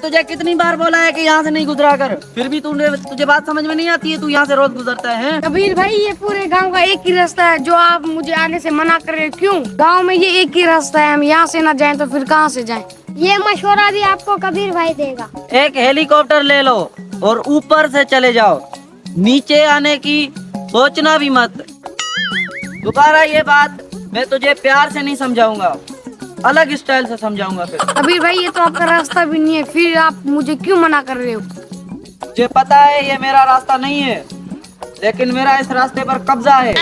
तुझे कितनी बार बोला है कि यहाँ से नहीं गुजरा कर, फिर भी तुझे बात समझ में नहीं आती है। तू यहाँ से रोज गुजरता है। कबीर भाई, ये पूरे गांव का एक ही रास्ता है, जो आप मुझे आने से मना कर रहे हो। क्यों? गांव में ये एक ही रास्ता है, हम यहाँ से ना जाएं तो फिर कहाँ से जाएं? ये मशवरा भी आपको कबीर भाई देगा। एक हेलीकॉप्टर ले लो और ऊपर से चले जाओ, नीचे आने की सोचना भी मत। दोबारा ये बात मैं तुझे प्यार से नहीं समझाऊंगा, अलग स्टाइल से समझाऊंगा। फिर कबीर भाई, ये तो आपका रास्ता भी नहीं है, फिर आप मुझे क्यों मना कर रहे हो? मुझे पता है ये मेरा रास्ता नहीं है, लेकिन मेरा इस रास्ते पर कब्जा है।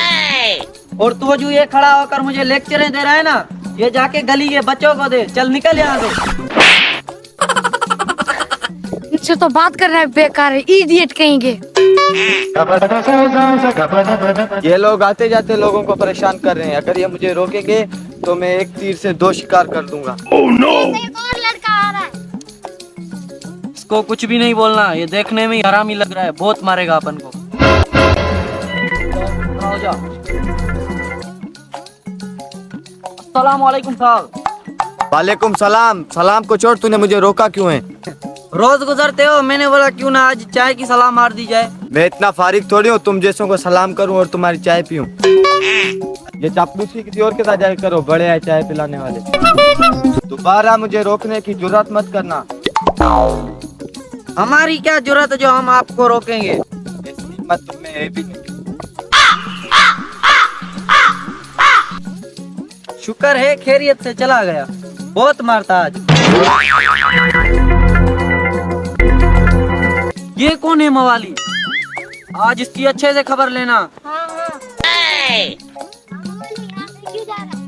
और तू जो ये खड़ा होकर मुझे लेक्चरें दे रहा है ना, ये जाके गली के बच्चों को दे। चल निकल यहाँ से। इनसे तो बात कर रहे हैं, बेकार है, इडियट कहेंगे। ये लोग आते जाते लोगों को परेशान कर रहे हैं। अगर ये मुझे रोकेंगे तो मैं एक तीर से 2 शिकार कर दूंगा। एक और लड़का आ रहा है। इसको कुछ भी नहीं बोलना, ये देखने में हरामी लग रहा है, बहुत मारेगा अपन को। आओ जा। अस्सलाम वालेकुम साहब। वालेकुम सलाम। सलाम को छोड़, तूने मुझे रोका क्यों है? रोज गुजरते हो, मैंने बोला क्यों ना आज चाय की सलाह मार दी जाए। मैं इतना फारिग थोड़ी हूँ तुम जैसों को सलाम करूँ और तुम्हारी चाय पीऊँ। ये चापलूसी किसी और के साथ जाके करो, बड़े हैं चाय पिलाने वाले। दोबारा मुझे रोकने की जुर्रत मत करना। हमारी क्या जरूरत है जो हम आपको रोकेंगे? ऐसी हिम्मत तुम में है भी नहीं। शुक्र है खैरियत से चला गया, बहुत मारता आज। ये कौन है मवाली? आज इसकी अच्छे से खबर लेना। हाँ हाँ। क्यों जा रहा है?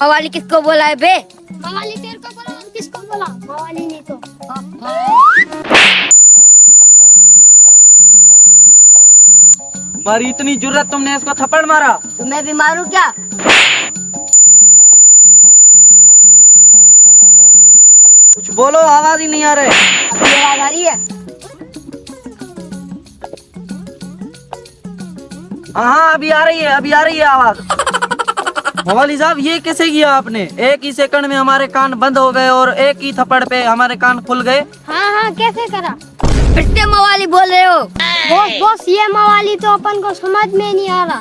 मवाली किसको बोला है बे? मवाली तेरे को बोला, और किसको बोला? मवाली नहीं तो। तुम्हारी इतनी जुर्रत, तुमने इसको थप्पड़ मारा? तो मैं भी मारूं क्या? कुछ बोलो, आवाज ही नहीं आ रही। अभी आवाज आ रही है? हाँ अभी आ रही है, अभी आ रही है आवाज। मवाली साहब, ये कैसे किया आपने? एक ही सेकंड में हमारे कान बंद हो गए और एक ही थप्पड़ पे हमारे कान खुल गए। हाँ हाँ, कैसे करा? फिर से मवाली बोल रहे हो? बॉस बॉस, ये मवाली तो अपन को समझ में नहीं आ रहा।